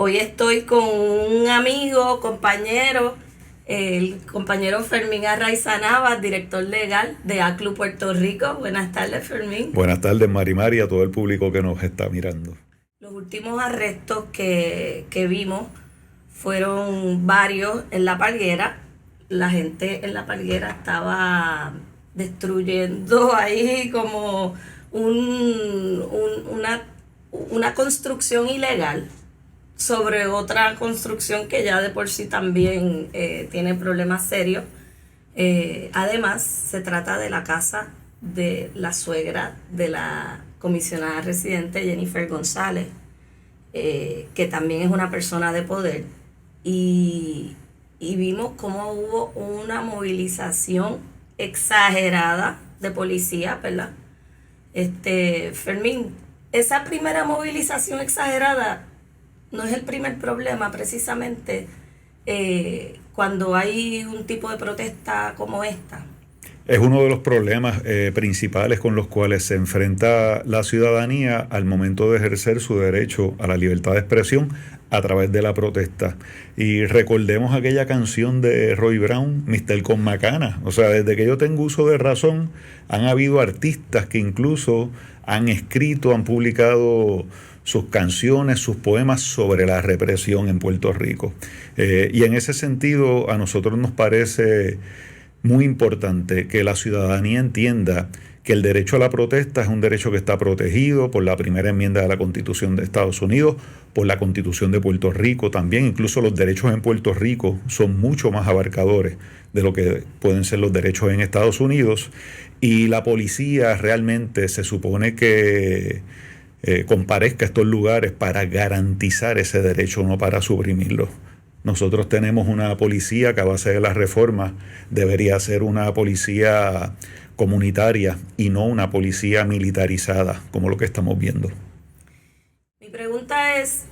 Hoy estoy con un amigo, compañero, el compañero Fermín Arraiza Navas, director legal de ACLU Puerto Rico. Buenas tardes, Fermín. Buenas tardes, Mari, y a todo el público que nos está mirando. Los últimos arrestos que vimos fueron varios en La Palguera. La gente en La Palguera estaba destruyendo ahí como una construcción ilegal sobre otra construcción que ya de por sí también tiene problemas serios. Además, se trata de la casa de la suegra de la comisionada residente Jennifer González, que también es una persona de poder, y vimos cómo hubo una movilización exagerada de policía, ¿verdad? Fermín, esa primera movilización exagerada no es el primer problema, precisamente cuando hay un tipo de protesta como esta. Es uno de los problemas principales con los cuales se enfrenta la ciudadanía al momento de ejercer su derecho a la libertad de expresión a través de la protesta. Y recordemos aquella canción de Roy Brown, Mister con Macana. O sea, desde que yo tengo uso de razón, han habido artistas que incluso han escrito, han publicado sus canciones, sus poemas sobre la represión en Puerto Rico. Y en ese sentido, a nosotros nos parece muy importante que la ciudadanía entienda que el derecho a la protesta es un derecho que está protegido por la primera enmienda de la Constitución de Estados Unidos, por la Constitución de Puerto Rico también. Incluso los derechos en Puerto Rico son mucho más abarcadores de lo que pueden ser los derechos en Estados Unidos. Y la policía realmente se supone que comparezca a estos lugares para garantizar ese derecho, no para suprimirlo. Nosotros tenemos una policía que a base de las reformas debería ser una policía comunitaria y no una policía militarizada, como lo que estamos viendo. Mi pregunta es,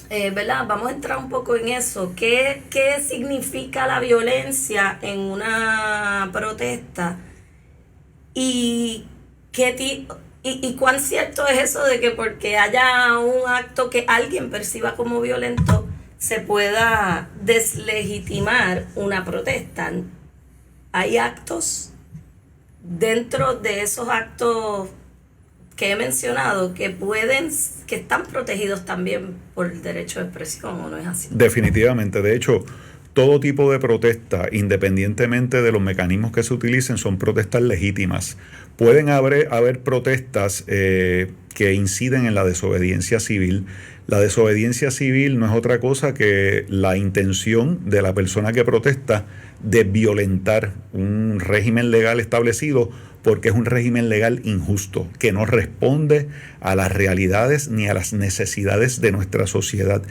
¿verdad? Vamos a entrar un poco en eso. ¿Qué significa la violencia en una protesta? ¿Y cuán cierto es eso de que porque haya un acto que alguien perciba como violento, se pueda deslegitimar una protesta? Hay actos dentro de esos actos que he mencionado que están protegidos también por el derecho de expresión, ¿o no es así? Definitivamente. De hecho, todo tipo de protesta, independientemente de los mecanismos que se utilicen, son protestas legítimas. Pueden haber protestas que inciden en la desobediencia civil. La desobediencia civil no es otra cosa que la intención de la persona que protesta de violentar un régimen legal establecido, porque es un régimen legal injusto, que no responde a las realidades ni a las necesidades de nuestra sociedad.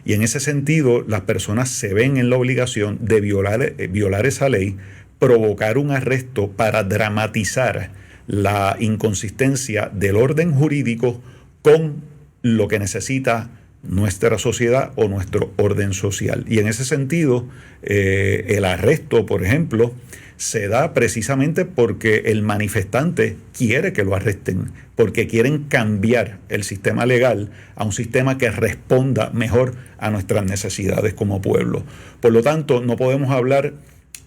Y en ese sentido, las personas se ven en la obligación de violar esa ley, provocar un arresto para dramatizar la inconsistencia del orden jurídico con lo que necesita nuestra sociedad o nuestro orden social. Y en ese sentido, el arresto, por ejemplo, se da precisamente porque el manifestante quiere que lo arresten, porque quieren cambiar el sistema legal a un sistema que responda mejor a nuestras necesidades como pueblo. Por lo tanto, no podemos hablar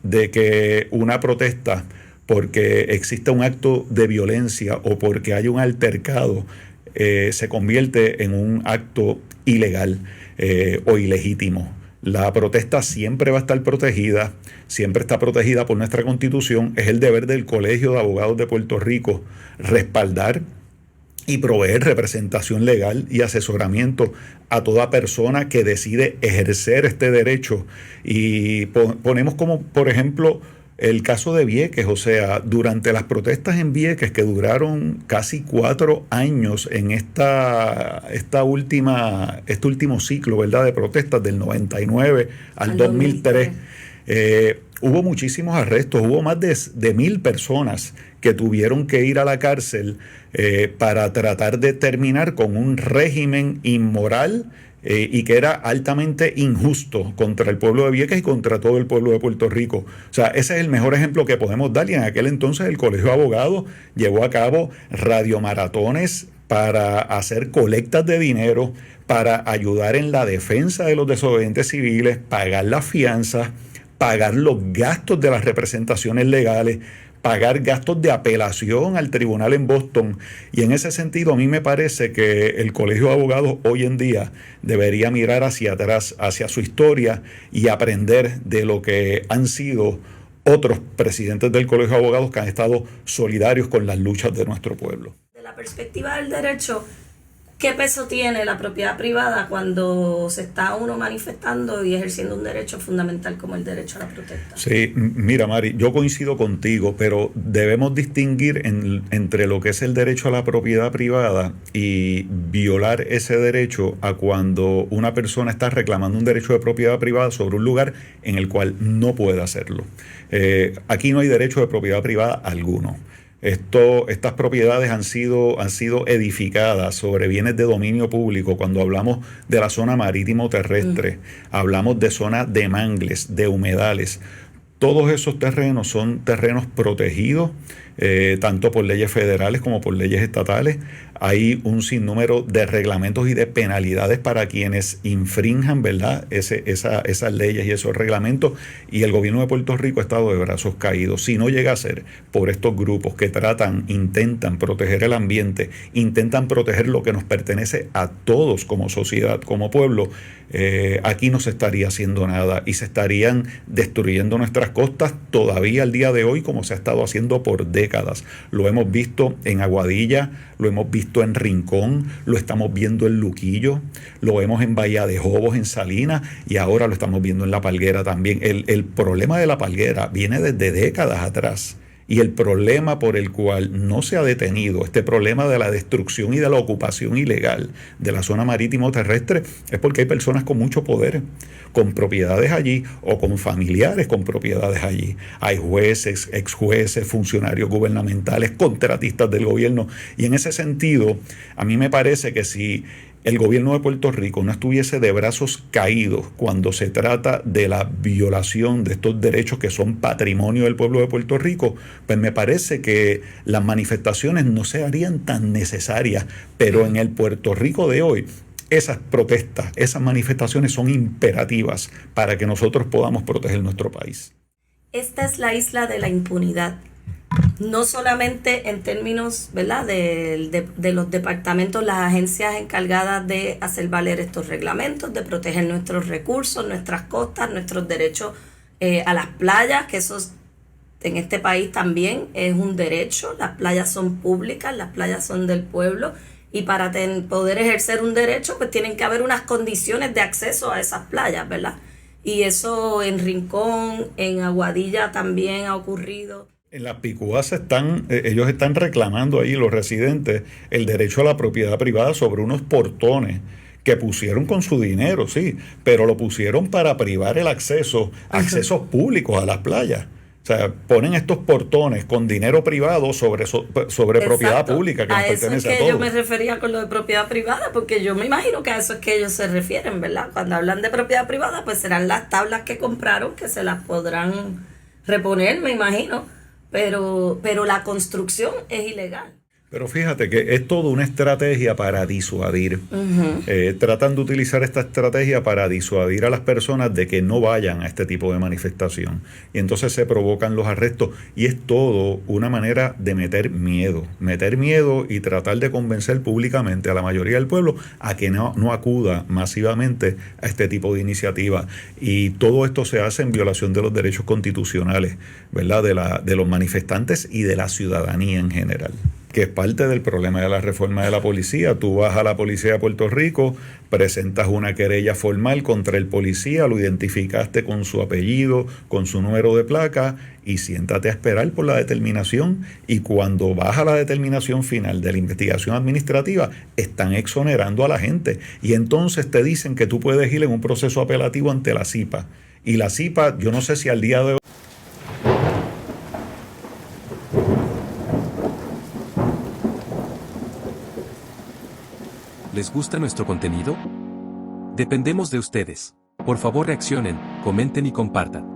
de que una protesta, porque exista un acto de violencia o porque hay un altercado, se convierte en un acto ilegal o ilegítimo. La protesta siempre va a estar protegida, siempre está protegida por nuestra Constitución. Es el deber del Colegio de Abogados de Puerto Rico respaldar y proveer representación legal y asesoramiento a toda persona que decide ejercer este derecho. Y ponemos como, por ejemplo, el caso de Vieques. O sea, durante las protestas en Vieques, que duraron casi 4 años en este último ciclo, ¿verdad?, de protestas del 99 al 2003, hubo muchísimos arrestos. Hubo más de 1,000 personas que tuvieron que ir a la cárcel para tratar de terminar con un régimen inmoral, y que era altamente injusto contra el pueblo de Vieques y contra todo el pueblo de Puerto Rico. O sea, ese es el mejor ejemplo que podemos dar, y en aquel entonces el Colegio de Abogados llevó a cabo radiomaratones para hacer colectas de dinero, para ayudar en la defensa de los desobedientes civiles, pagar las fianzas, pagar los gastos de las representaciones legales, pagar gastos de apelación al tribunal en Boston. Y en ese sentido, a mí me parece que el Colegio de Abogados hoy en día debería mirar hacia atrás, hacia su historia, y aprender de lo que han sido otros presidentes del Colegio de Abogados que han estado solidarios con las luchas de nuestro pueblo. De la perspectiva del derecho, ¿qué peso tiene la propiedad privada cuando se está uno manifestando y ejerciendo un derecho fundamental como el derecho a la protesta? Sí, mira, Mari, yo coincido contigo, pero debemos distinguir entre lo que es el derecho a la propiedad privada y violar ese derecho a cuando una persona está reclamando un derecho de propiedad privada sobre un lugar en el cual no puede hacerlo. Aquí no hay derecho de propiedad privada alguno. Estas propiedades han sido edificadas sobre bienes de dominio público. Cuando hablamos de la zona marítimo terrestre, hablamos de zonas de mangles, de humedales. Todos esos terrenos son terrenos protegidos, tanto por leyes federales como por leyes estatales. Hay un sinnúmero de reglamentos y de penalidades para quienes infrinjan, ¿verdad?, esas leyes y esos reglamentos. Y el gobierno de Puerto Rico ha estado de brazos caídos. Si no llega a ser por estos grupos que intentan proteger el ambiente, intentan proteger lo que nos pertenece a todos como sociedad, como pueblo, aquí no se estaría haciendo nada y se estarían destruyendo nuestras costas todavía al día de hoy, como se ha estado haciendo por décadas. Lo hemos visto en Aguadilla, lo hemos visto en Rincón, lo estamos viendo en Luquillo, lo vemos en Bahía de Jobos, en Salinas, y ahora lo estamos viendo en La Palguera también. El problema de La Palguera viene desde décadas atrás. Y el problema por el cual no se ha detenido este problema de la destrucción y de la ocupación ilegal de la zona marítimo terrestre es porque hay personas con mucho poder, con propiedades allí, o con familiares con propiedades allí. Hay jueces, exjueces, funcionarios gubernamentales, contratistas del gobierno. Y en ese sentido, a mí me parece que si el gobierno de Puerto Rico no estuviese de brazos caídos cuando se trata de la violación de estos derechos que son patrimonio del pueblo de Puerto Rico, pues me parece que las manifestaciones no se harían tan necesarias. Pero en el Puerto Rico de hoy, esas protestas, esas manifestaciones son imperativas para que nosotros podamos proteger nuestro país. Esta es la isla de la impunidad. No solamente en términos, ¿verdad?, de los departamentos, las agencias encargadas de hacer valer estos reglamentos, de proteger nuestros recursos, nuestras costas, nuestros derechos a las playas, que eso en este país también es un derecho. Las playas son públicas, las playas son del pueblo, y para poder ejercer un derecho, pues tienen que haber unas condiciones de acceso a esas playas, ¿verdad? Y eso en Rincón, en Aguadilla también ha ocurrido. En las Picúas ellos están reclamando ahí, los residentes, el derecho a la propiedad privada sobre unos portones que pusieron con su dinero, sí, pero lo pusieron para privar el accesos públicos a las playas. O sea, ponen estos portones con dinero privado sobre propiedad pública que nos pertenece a todos. A eso es que yo me refería con lo de propiedad privada, porque yo me imagino que a eso es que ellos se refieren, ¿verdad? Cuando hablan de propiedad privada, pues serán las tablas que compraron que se las podrán reponer, me imagino. Pero la construcción es ilegal. Pero fíjate que es toda una estrategia para disuadir. Tratan de utilizar esta estrategia para disuadir a las personas de que no vayan a este tipo de manifestación. Y entonces se provocan los arrestos. Y es todo una manera de meter miedo y tratar de convencer públicamente a la mayoría del pueblo a que no acuda masivamente a este tipo de iniciativas. Y todo esto se hace en violación de los derechos constitucionales, ¿verdad?, de los manifestantes y de la ciudadanía en general, que es parte del problema de la reforma de la policía. Tú vas a la policía de Puerto Rico, presentas una querella formal contra el policía, lo identificaste con su apellido, con su número de placa, y siéntate a esperar por la determinación. Y cuando vas a la determinación final de la investigación administrativa, están exonerando a la gente. Y entonces te dicen que tú puedes ir en un proceso apelativo ante la CIPA. Y la CIPA, yo no sé si al día de hoy... ¿Les gusta nuestro contenido? Dependemos de ustedes. Por favor reaccionen, comenten y compartan.